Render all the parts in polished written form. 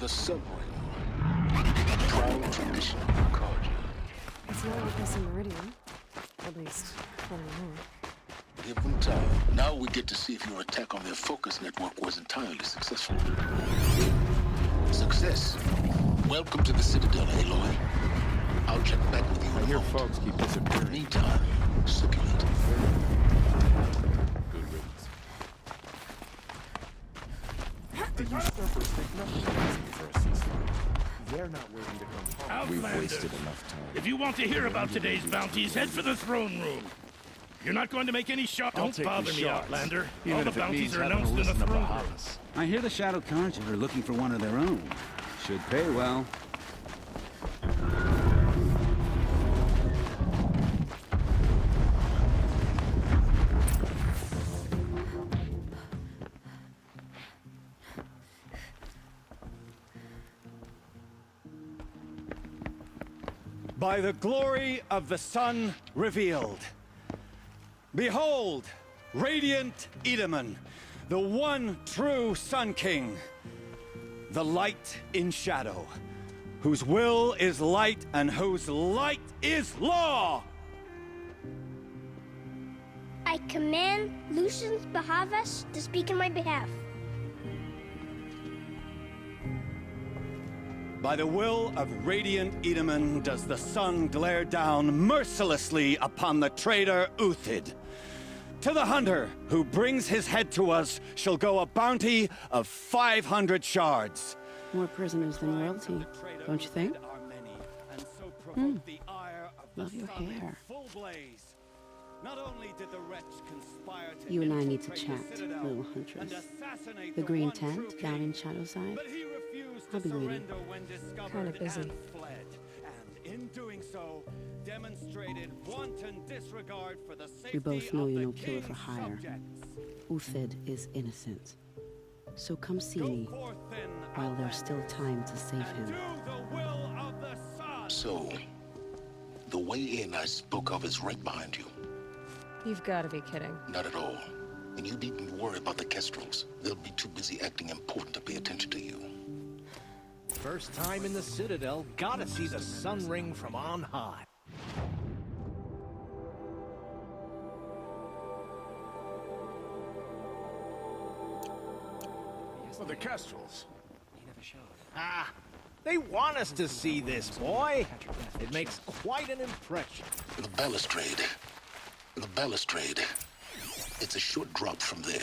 the subway. Proud tradition of Carja. It's not like this in Meridian. At least, not anymore. Give them time. Now we get to see if your attack on their focus network was entirely successful. Success. Welcome to the Citadel, Aloy. I'll check back with you in a Your moment. folks keep disappearing. Meantime, circulate. Good riddance. The usurpers think nothing is easy for a ceasefire. They're not waiting to come home. We've Outlanders. wasted enough time. If you want to hear about today's bounties, head for the throne room. You're not going to make any shots. I'll Don't take bother the me, shots, Outlander. even All the if it bounties means are having to announced in the listen to throne room. Bahamas. I hear the Shadow Carja are looking for one of their own. Should pay well. By the glory of the sun revealed. Behold, radiant Edaman, the one true Sun King. The light in shadow, whose will is light and whose light is law! I command Lucius Bahavas to speak in my behalf. By the will of radiant Edaman does the sun glare down mercilessly upon the traitor Uthid. To the hunter who brings his head to us shall go a bounty of 500 shards. More prisoners than royalty, don't you think? Love your hair. Not only did the wretch conspire to You and I need to infiltrate chat, the Citadel little and huntress. assassinate The the green one true tent down king, in Shadowside. but he refused I'll to be waiting. surrender when discovered Kinda busy. and fled. And in doing so, demonstrated wanton disregard for the safety We both know of you're the no killer for king's hire. subjects. Uthid is innocent. So come see Go me forth then, while there's still time to save and him. do the will of the sun. So, the way in I spoke of is right behind you. You've got to be kidding. Not at all. And you needn't worry about the Kestrels. They'll be too busy acting important to pay attention to you. First time in the Citadel, gotta see the sun ring from on high. Well, the Kestrels. Ah, they want us to see this, boy. It makes quite an impression. The balustrade. The balustrade. It's a short drop from there.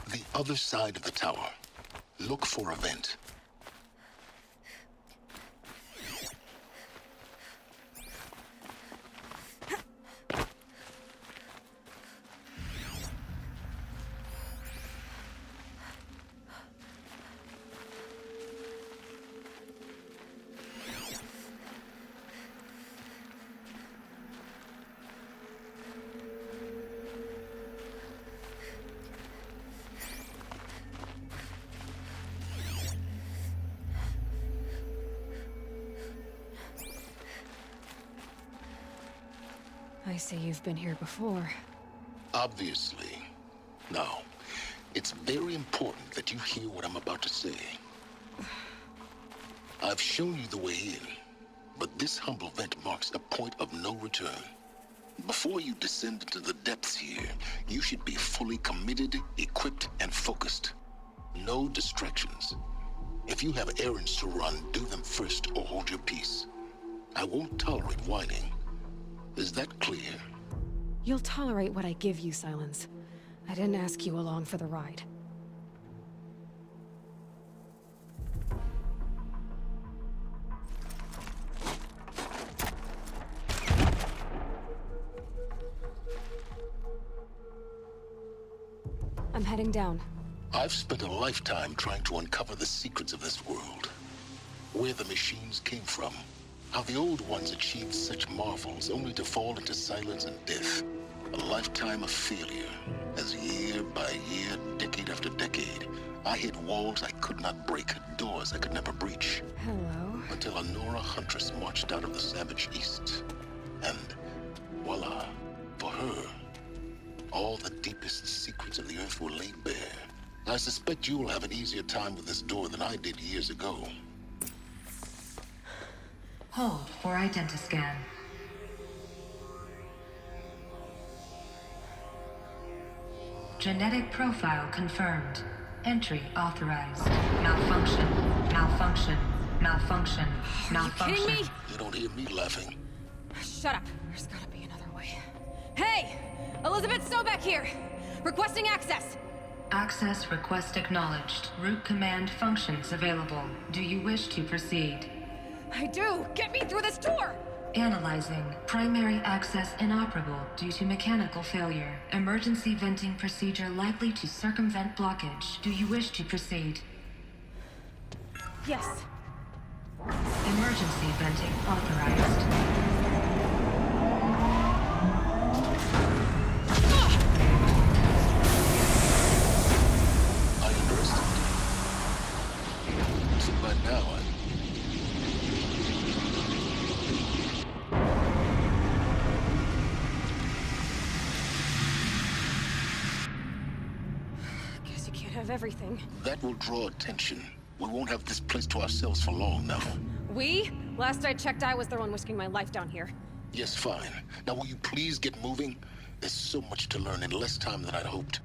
The other side of the tower. Look for a vent. I see you've been here before. Obviously. Now, it's very important that you hear what I'm about to say. I've shown you the way in, but this humble vent marks a point of no return. Before you descend into the depths here, you should be fully committed, equipped, and focused. No distractions. If you have errands to run, do them first or hold your peace. I won't tolerate whining. Is that clear? You'll tolerate what I give you, Silence. I didn't ask you along for the ride. I'm heading down. I've spent a lifetime trying to uncover the secrets of this world. Where the machines came from, How the old ones achieved such marvels only to fall into silence and death. A lifetime of failure, as year by year, decade after decade, I hit walls I could not break, doors I could never breach. Hello. Until a Nora huntress marched out of the savage east. And voila, for her, all the deepest secrets of the earth were laid bare. I suspect you'll have an easier time with this door than I did years ago. Hold for identiscan. Genetic profile confirmed. Entry authorized. Malfunction. Malfunction. Malfunction. Malfunction. Are you kidding me? You don't hear me laughing. Shut up. There's gotta be another way. Hey! Elizabeth Sobeck here! Requesting access! Access request acknowledged. Root command functions available. Do you wish to proceed? I do! Get me through this door! Analyzing. Primary access inoperable due to mechanical failure. Emergency venting procedure likely to circumvent blockage. Do you wish to proceed? Yes. Emergency venting authorized. I understand. So by now, Guess you can't have everything. that will draw attention. We won't have this place to ourselves for long now. We? Last I checked, I was the one risking my life down here. Yes, fine. Now will you please get moving? There's so much to learn in less time than I'd hoped.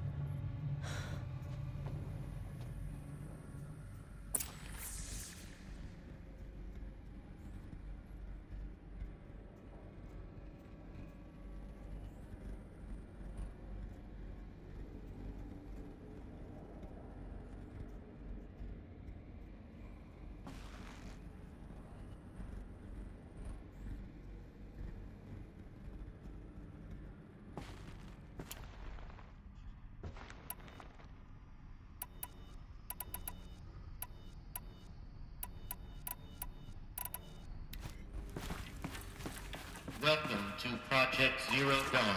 Welcome to Project Zero Dawn.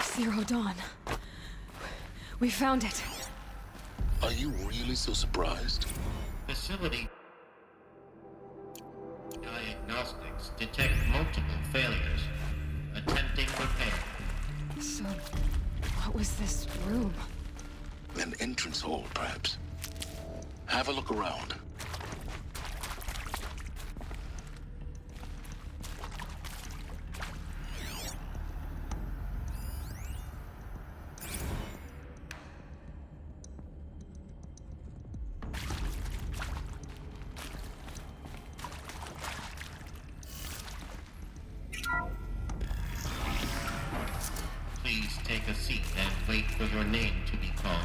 Zero Dawn. We found it. Are you really so surprised? Facility diagnostics detect multiple failures. Attempting repair. So, what was this room? An entrance hall, perhaps. Have a look around. Please take a seat and wait for your name to be called.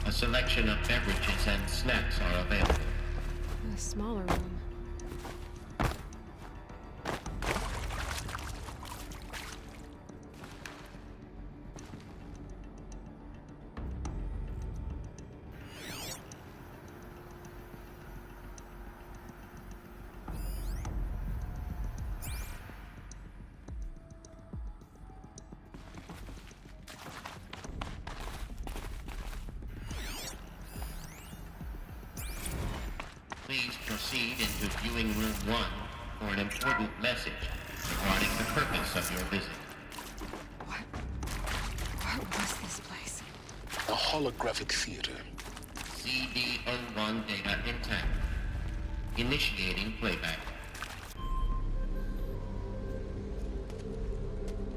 A selection of beverages and snacks are available. A smaller room. Please proceed into viewing room 1 for an important message regarding the purpose of your visit. What was this place? A holographic theater. CD01 data intact. Initiating playback.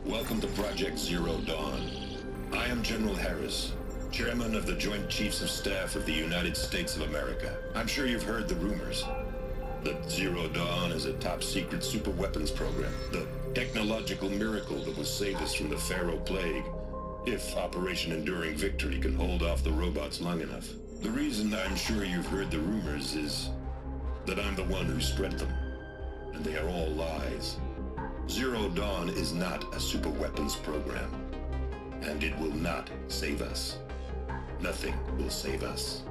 Welcome to Project Zero Dawn. I am General Harris, Chairman of the Joint Chiefs of Staff of the United States of America. I'm sure you've heard the rumors that Zero Dawn is a top-secret superweapons program, the technological miracle that will save us from the Pharaoh Plague, if Operation Enduring Victory can hold off the robots long enough. The reason I'm sure you've heard the rumors is that I'm the one who spread them, and they are all lies. Zero Dawn is not a superweapons program, and it will not save us. Nothing will save us.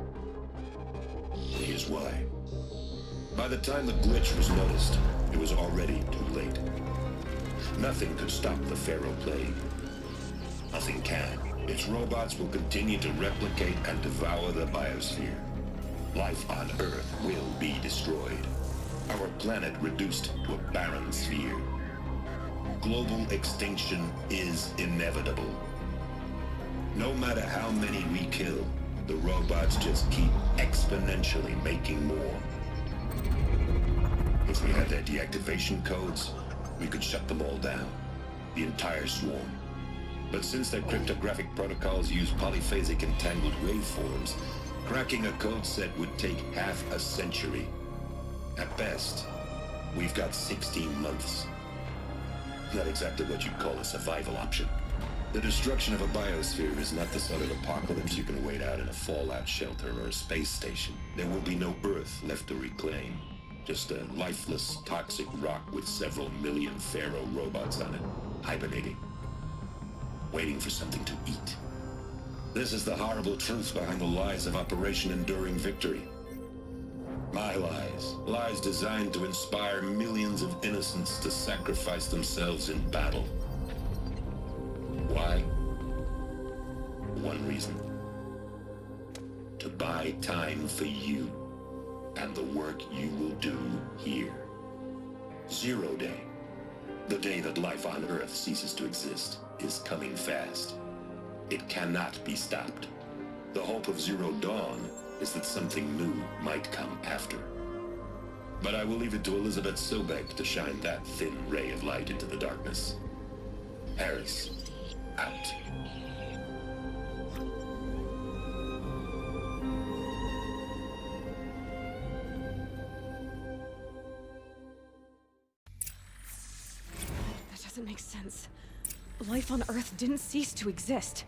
Here's why. By the time the glitch was noticed, it was already too late. Nothing could stop the Pharaoh plague. Nothing can. Its robots will continue to replicate and devour the biosphere. Life on Earth will be destroyed. Our planet reduced to a barren sphere. Global extinction is inevitable. No matter how many we kill, the robots just keep exponentially making more. If we had their deactivation codes, we could shut them all down. The entire swarm. But since their cryptographic protocols use polyphasic entangled waveforms, cracking a code set would take half a century. At best, we've got 16 months. Not exactly what you'd call a survival option. The destruction of a biosphere is not the sort of apocalypse you can wait out in a fallout shelter or a space station. There will be no Earth left to reclaim. Just a lifeless, toxic rock with several million Pharaoh robots on it, hibernating, waiting for something to eat. This is the horrible truth behind the lies of Operation Enduring Victory. My lies. Lies designed to inspire millions of innocents to sacrifice themselves in battle. Why? One reason. To buy time for you and the work you will do here. 0 Day. The day that life on Earth ceases to exist is coming fast. It cannot be stopped. The hope of Zero Dawn is that something new might come after. But I will leave it to Elizabeth Sobek to shine that thin ray of light into the darkness. Harris, out. That doesn't make sense. Life on Earth didn't cease to exist.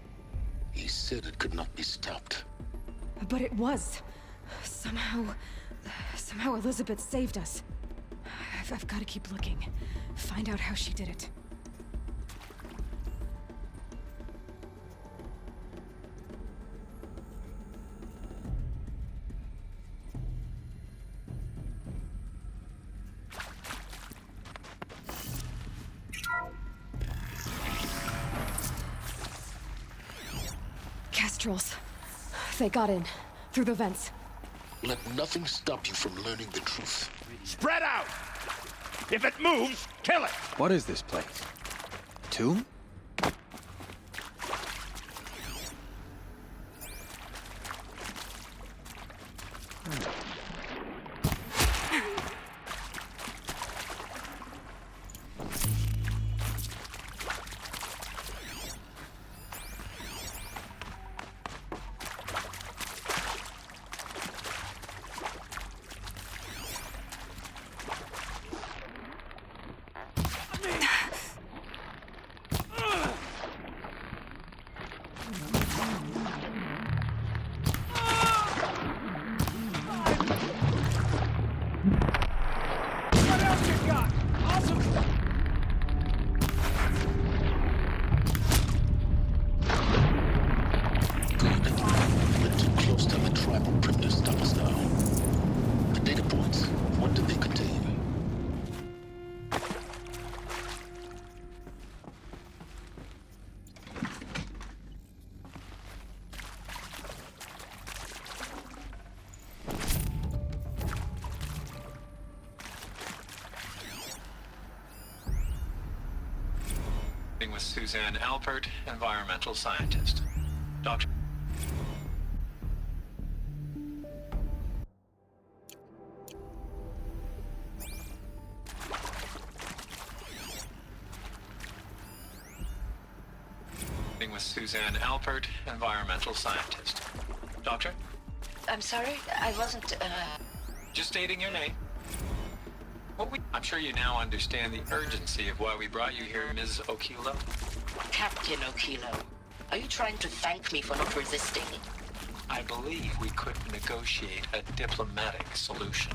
He said it could not be stopped. But it was. Somehow Elizabeth saved us. I've got to keep looking. Find out how she did it. Kestrels. They got in. Through the vents. Let nothing stop you from learning the truth. Spread out! If it moves, kill it! What is this place? A tomb? With Suzanne Alpert, environmental scientist. Dr. With Suzanne Alpert, environmental scientist. Doctor? I'm sorry, I wasn't, Just stating your name. I'm sure you now understand the urgency of why we brought you here, Ms. Okilo. Captain Okilo. Are you trying to thank me for not resisting? I believe we could negotiate a diplomatic solution.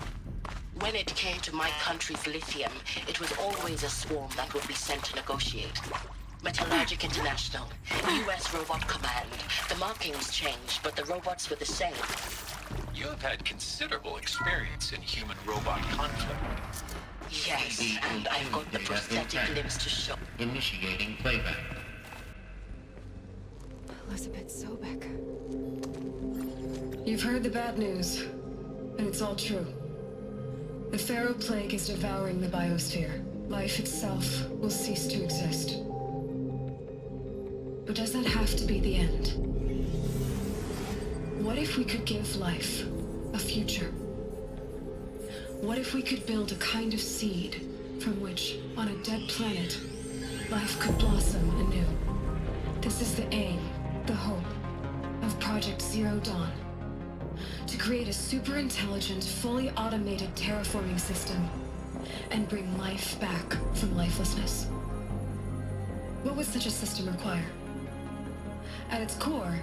When it came to my country's lithium, it was always a swarm that would be sent to negotiate. Metallurgic International, U.S. Robot Command. The markings changed, but the robots were the same. you have had considerable experience in human-robot conflict. Yes, and I've got the prosthetic limbs to show. Initiating playback. Elizabeth Sobek. You've heard the bad news, and it's all true. The Pharaoh Plague is devouring the biosphere. Life itself will cease to exist. But does that have to be the end? What if we could give life a future? What if we could build a kind of seed from which, on a dead planet, life could blossom anew? This is the aim, the hope, of Project Zero Dawn. To create a super-intelligent, fully automated terraforming system and bring life back from lifelessness. What would such a system require? At its core,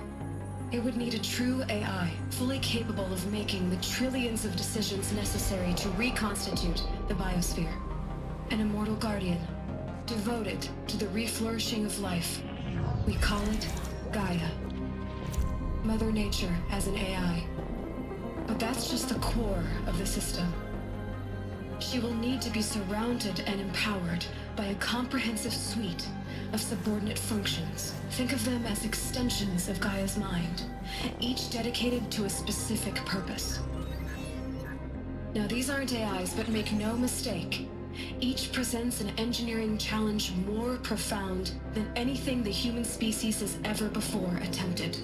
it would need a true AI, fully capable of making the trillions of decisions necessary to reconstitute the biosphere. An immortal guardian, devoted to the reflourishing of life. We call it Gaia. Mother Nature as an AI. But that's just the core of the system. She will need to be surrounded and empowered by a comprehensive suite of subordinate functions. Think of them as extensions of Gaia's mind, each dedicated to a specific purpose. Now, these aren't AIs, but make no mistake, each presents an engineering challenge more profound than anything the human species has ever before attempted.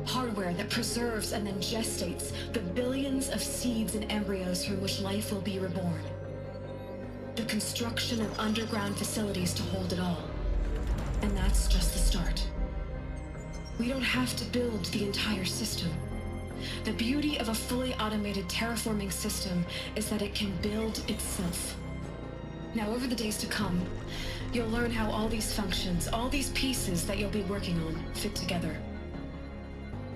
Hardware that preserves and then gestates the billions of seeds and embryos from which life will be reborn. The construction of underground facilities to hold it all. And that's just the start. We don't have to build the entire system. The beauty of a fully automated terraforming system is that it can build itself. Now, over the days to come, you'll learn how all these functions, all these pieces that you'll be working on, fit together.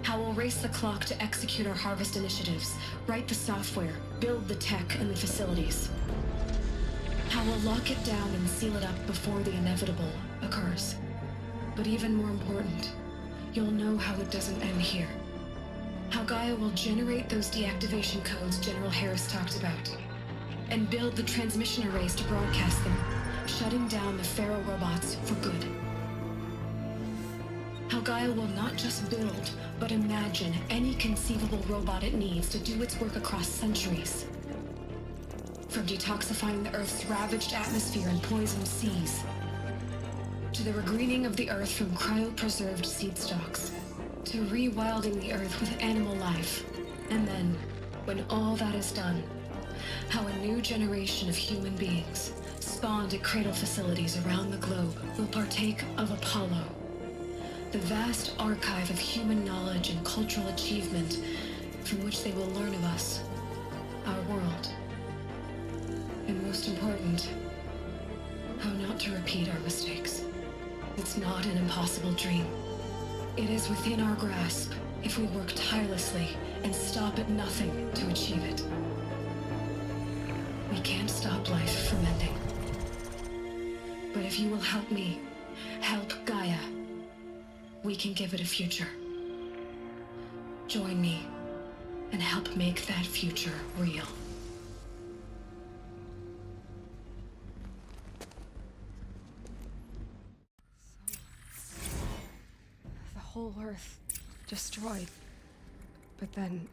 How we'll race the clock to execute our harvest initiatives, write the software, build the tech and the facilities. How we'll lock it down and seal it up before the inevitable occurs. But even more important, you'll know how it doesn't end here. How Gaia will generate those deactivation codes General Harris talked about, and build the transmission arrays to broadcast them, shutting down the Pharaoh robots for good. How Gaia will not just build, but imagine any conceivable robot it needs to do its work across centuries. From detoxifying the Earth's ravaged atmosphere and poisoned seas, to the regreening of the Earth from cryopreserved seed stalks, to rewilding the Earth with animal life. And then, when all that is done, how a new generation of human beings, spawned at cradle facilities around the globe, will partake of Apollo, the vast archive of human knowledge and cultural achievement from which they will learn of us, our world. And most important, how not to repeat our mistakes. It's not an impossible dream. It is within our grasp if we work tirelessly and stop at nothing to achieve it. We can't stop life from ending. But if you will help me, help Gaia, we can give it a future. Join me and help make that future real. The whole Earth destroyed. But then